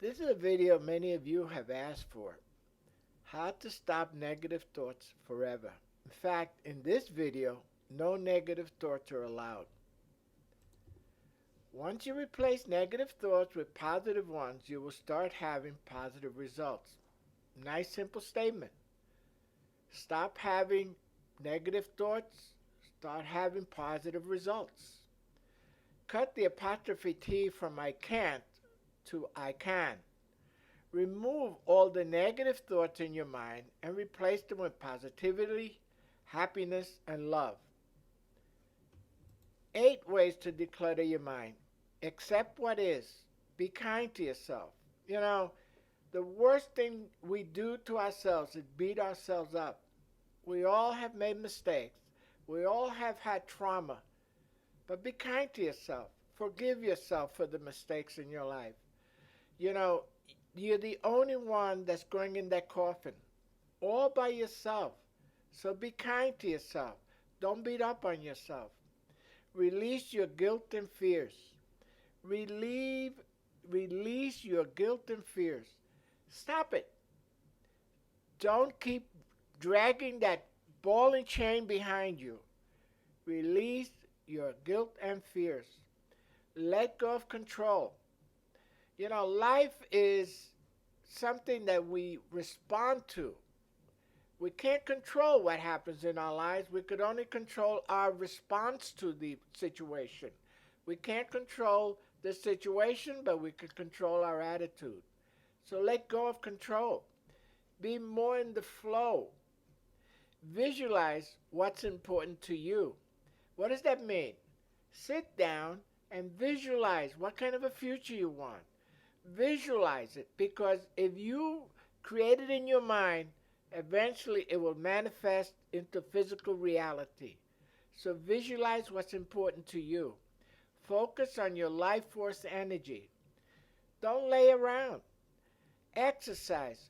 This is a video many of you have asked for. How to stop negative thoughts forever. In fact, in this video, no negative thoughts are allowed. Once you replace negative thoughts with positive ones, you will start having positive results. Nice simple statement. Stop having negative thoughts, start having positive results. Cut the apostrophe T from I can't to I can. Remove all the negative thoughts in your mind and replace them with positivity, happiness, and love. 8 ways to declutter your mind. Accept what is. Be kind to yourself. The worst thing we do to ourselves is beat ourselves up. We all have made mistakes. We all have had trauma. But be kind to yourself. Forgive yourself for the mistakes in your life. You know, you're the only one that's going in that coffin, all by yourself. So be kind to yourself. Don't beat up on yourself. Release your guilt and fears. Release your guilt and fears. Stop it. Don't keep dragging that ball and chain behind you. Release your guilt and fears. Let go of control. Life is something that we respond to. We can't control what happens in our lives. We could only control our response to the situation. We can't control the situation, but we can control our attitude. So let go of control. Be more in the flow. Visualize what's important to you. What does that mean? Sit down and visualize what kind of a future you want. Visualize it, because if you create it in your mind, eventually it will manifest into physical reality. So visualize what's important to you. Focus on your life force energy. Don't lay around. Exercise.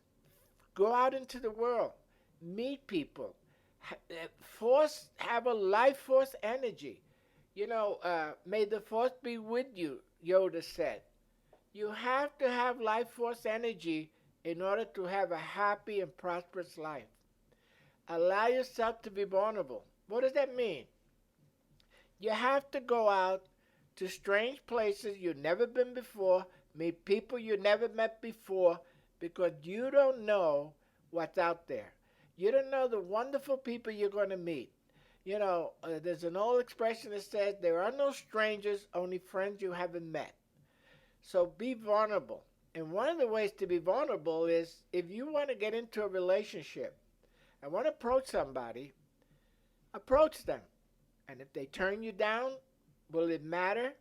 Go out into the world. Meet people. Have a life force energy. May the force be with you, Yoda said. You have to have life force energy in order to have a happy and prosperous life. Allow yourself to be vulnerable. What does that mean? You have to go out to strange places you've never been before, meet people you never met before, because you don't know what's out there. You don't know the wonderful people you're going to meet. There's an old expression that says there are no strangers, only friends you haven't met. So be vulnerable. And one of the ways to be vulnerable is if you want to get into a relationship and want to approach somebody, approach them. And if they turn you down, will it matter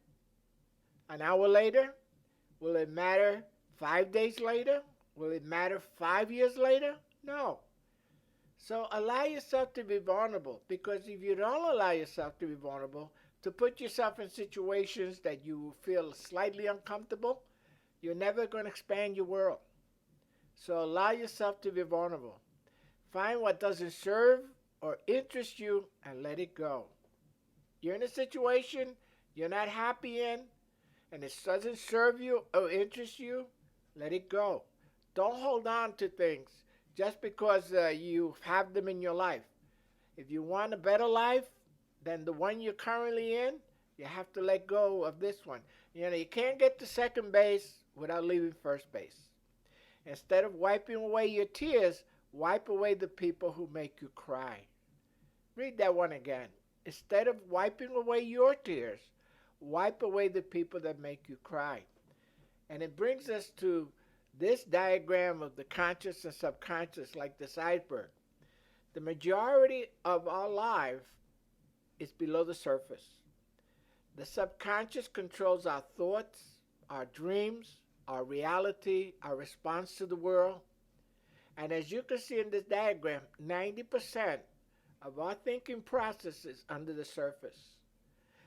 an hour later? Will it matter 5 days later? Will it matter 5 years later? No. So allow yourself to be vulnerable, because if you don't allow yourself to be vulnerable, to put yourself in situations that you feel slightly uncomfortable, you're never going to expand your world. So allow yourself to be vulnerable. Find what doesn't serve or interest you and let it go. You're in a situation you're not happy in, and it doesn't serve you or interest you, let it go. Don't hold on to things just because you have them in your life. If you want a better life than the one you're currently in, you have to let go of this one. You can't get to second base without leaving first base. Instead of wiping away your tears, wipe away the people who make you cry. Read that one again. Instead of wiping away your tears, wipe away the people that make you cry. And it brings us to this diagram of the conscious and subconscious, like this iceberg. The majority of our life is below the surface. The subconscious controls our thoughts, our dreams, our reality, our response to the world. And as you can see in this diagram, 90% of our thinking process is under the surface.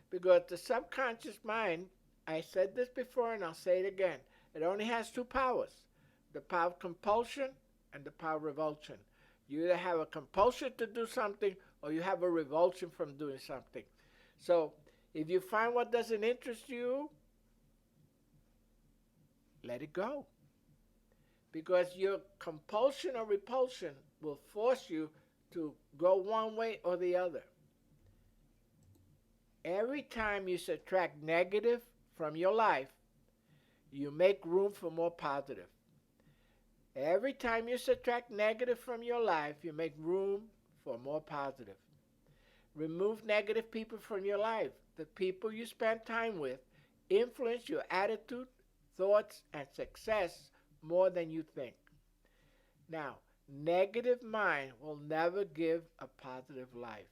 Because the subconscious mind, I said this before and I'll say it again, it only has two powers: the power of compulsion and the power of revulsion. You either have a compulsion to do something or you have a revulsion from doing something. So if you find what doesn't interest you, let it go. because your compulsion or repulsion will force you to go one way or the other. Every time you subtract negative from your life, you make room for more positive. Every time you subtract negative from your life, you make room for more positive. Remove negative people from your life. The people you spend time with influence your attitude, thoughts, and success more than you think. Now, negative mind will never give a positive life.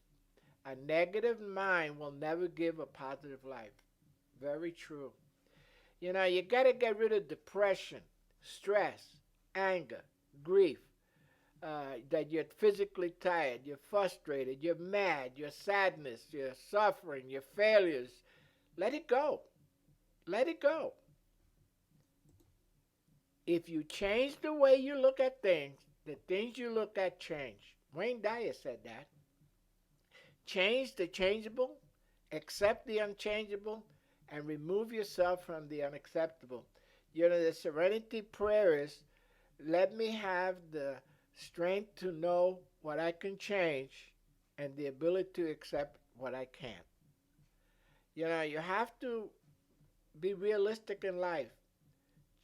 A negative mind will never give a positive life. Very true. You know, you got to get rid of depression, stress, anger, grief, that you're physically tired, you're frustrated, you're mad, your sadness, your suffering, your failures. Let it go. Let it go. If you change the way you look at things, the things you look at change. Wayne Dyer said that. Change the changeable, accept the unchangeable, and remove yourself from the unacceptable. You know, the serenity prayer is, let me have the strength to know what I can change and the ability to accept what I can't. You know, you have to be realistic in life.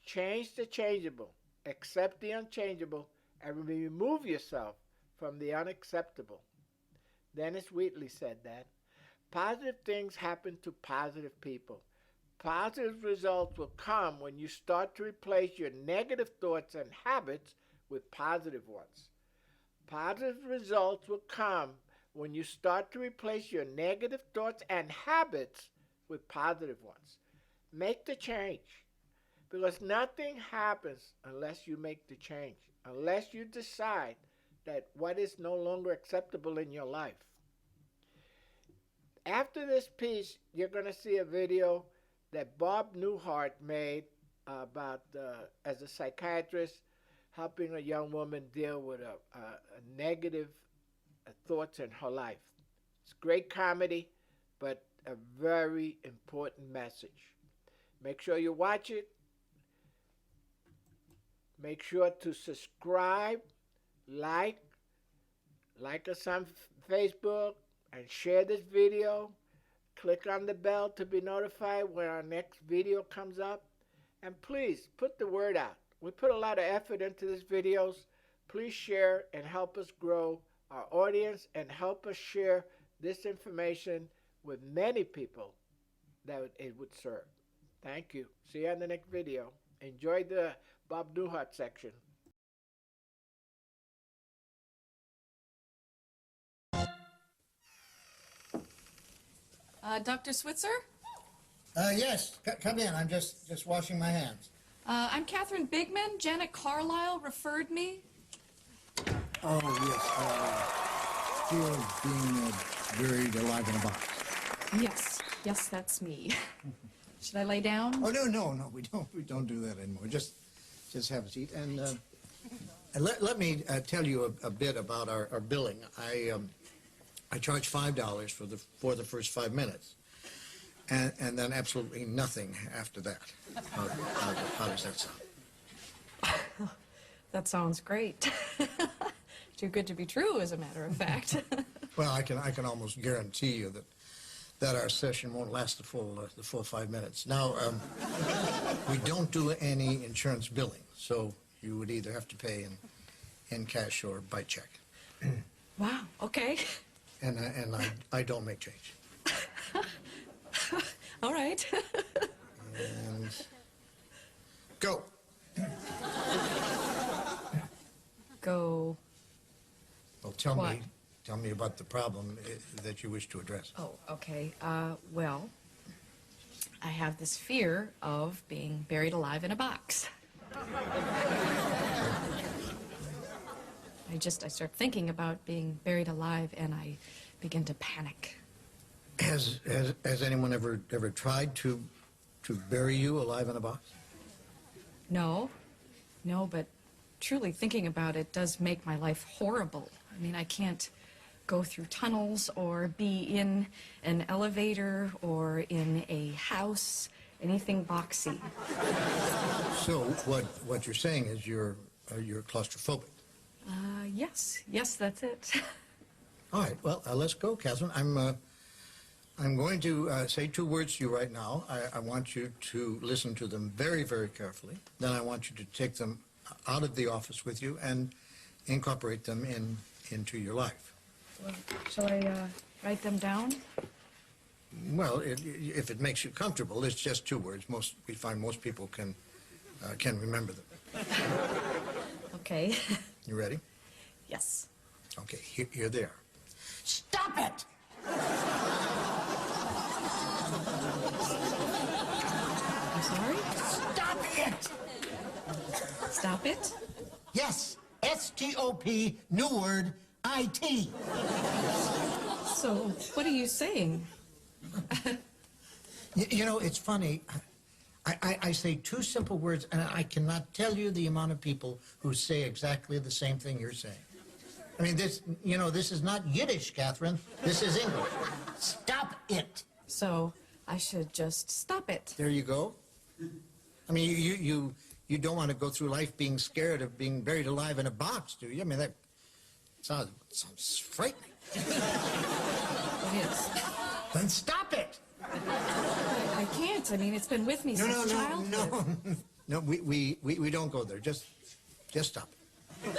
Change the changeable, accept the unchangeable, and remove yourself from the unacceptable. Dennis Wheatley said that. Positive things happen to positive people. Positive results will come when you start to replace your negative thoughts and habits with positive ones. Positive results will come when you start to replace your negative thoughts and habits with positive ones. Make the change. Because nothing happens unless you make the change, unless you decide that what is no longer acceptable in your life. After this piece, you're going to see a video that Bob Newhart made about, as a psychiatrist, helping a young woman deal with a negative thoughts in her life. It's great comedy, but a very important message. Make sure you watch it. Make sure to subscribe, like us on Facebook, and share this video. Click on the bell to be notified when our next video comes up. And please, put the word out. We put a lot of effort into these videos. Please share and help us grow our audience and help us share this information with many people that it would serve. Thank you. See you on the next video. Enjoy the Bob Newhart section. Dr. Switzer? Yes, come in. I'm just washing my hands. I'm Catherine Bigman. Janet Carlisle referred me. Oh, yes. Still being buried alive in a box. Yes, that's me. Should I lay down? Oh, no, we don't do that anymore. Just have a seat. And let me tell you a bit about our billing. I charge $5 for the first 5 minutes, and then absolutely nothing after that. How does that sound? That sounds great. Too good to be true, as a matter of fact. Well, I can almost guarantee you that our session won't last the full 5 minutes. Now, we don't do any insurance billing, so you would either have to pay in cash or by check. Wow, okay. And I don't make change. All right. And go. Go. Well, tell What? me about the problem that you wish to address. Oh, okay. Well, I have this fear of being buried alive in a box. I start thinking about being buried alive, and I begin to panic. Has anyone ever tried to bury you alive in a box? No, but truly thinking about it does make my life horrible. I mean, I can't go through tunnels or be in an elevator or in a house, anything boxy. So what you're saying is you're you're claustrophobic. Yes, that's it. All right, well, let's go, Catherine. I'm going to say 2 words to you right now. I want you to listen to them very, very carefully. Then I want you to take them out of the office with you and incorporate them into your life. Well, shall I write them down? Well, if it makes you comfortable, it's just 2 words. We find most people can remember them. Okay. You ready? Yes. Okay, here they are. Stop it! I'm sorry? Stop it! Stop it? Yes, S-T-O-P, new word, I-T. So, what are you saying? You know, it's funny. I say 2 simple words, and I cannot tell you the amount of people who say exactly the same thing you're saying. I mean, this is not Yiddish, Catherine. This is English. Stop it. So, I should just stop it. There you go. I mean, you don't want to go through life being scared of being buried alive in a box, do you? I mean, that sounds frightening. It is. Then stop it. I can't. I mean, it's been with me since childhood. No, we don't go there. Just stop it.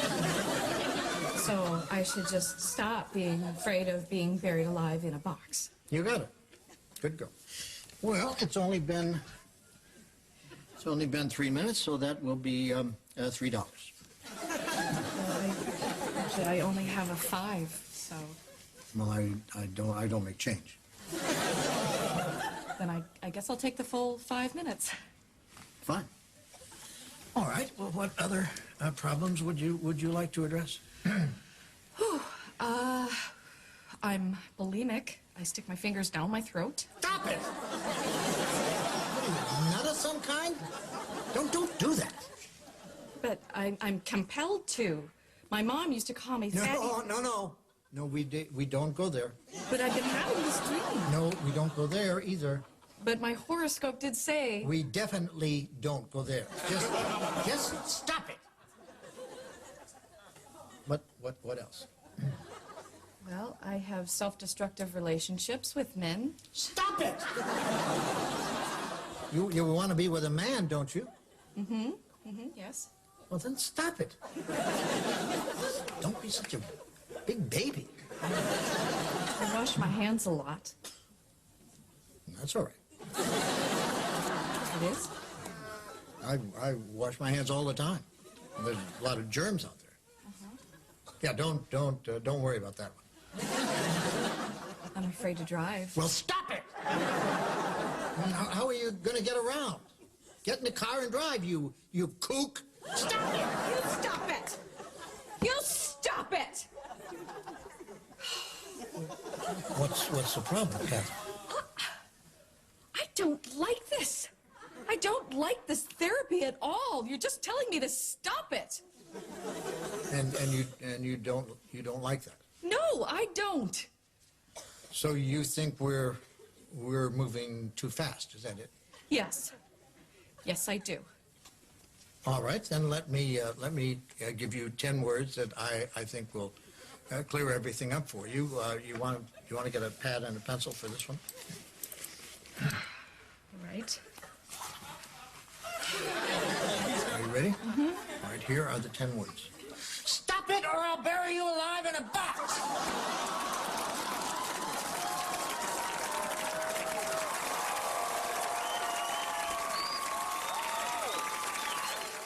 So, I should just stop being afraid of being buried alive in a box. You got it. Good girl. Well, it's only been 3 minutes, so that will be $3. Well, actually, I only have a 5, so Well, I don't make change. then I guess I'll take the full 5 minutes. Fine. All right. Well, what other problems would you like to address? I'm bulimic. I stick my fingers down my throat. Stop it! What are you, nut of some kind? Don't do that. But I'm compelled to. My mom used to call me fatty. No, we don't go there. But I've been having this dream. No, we don't go there either. But my horoscope did say... We definitely don't go there. Just stop it. What else? Well, I have self-destructive relationships with men. Stop it! You want to be with a man, don't you? Yes. Well, then stop it. Don't be such a big baby. I wash my hands a lot. That's all right. It is? I wash my hands all the time. There's a lot of germs out there. Yeah, don't worry about that one. I'm afraid to drive. Well, stop it! How are you going to get around? Get in the car and drive, you kook. Stop it! You stop it! You stop it! What's the problem, Catherine? I don't like this. I don't like this therapy at all. You're just telling me to stop it. And you don't like that. No, I don't. So you think we're moving too fast? Is that it? Yes. Yes, I do. All right, then let me give you 10 words that I think will clear everything up for you. You want to get a pad and a pencil for this one? All right. Are you ready? All right, here are the 10 words. Stop it or I'll bury you alive in a box!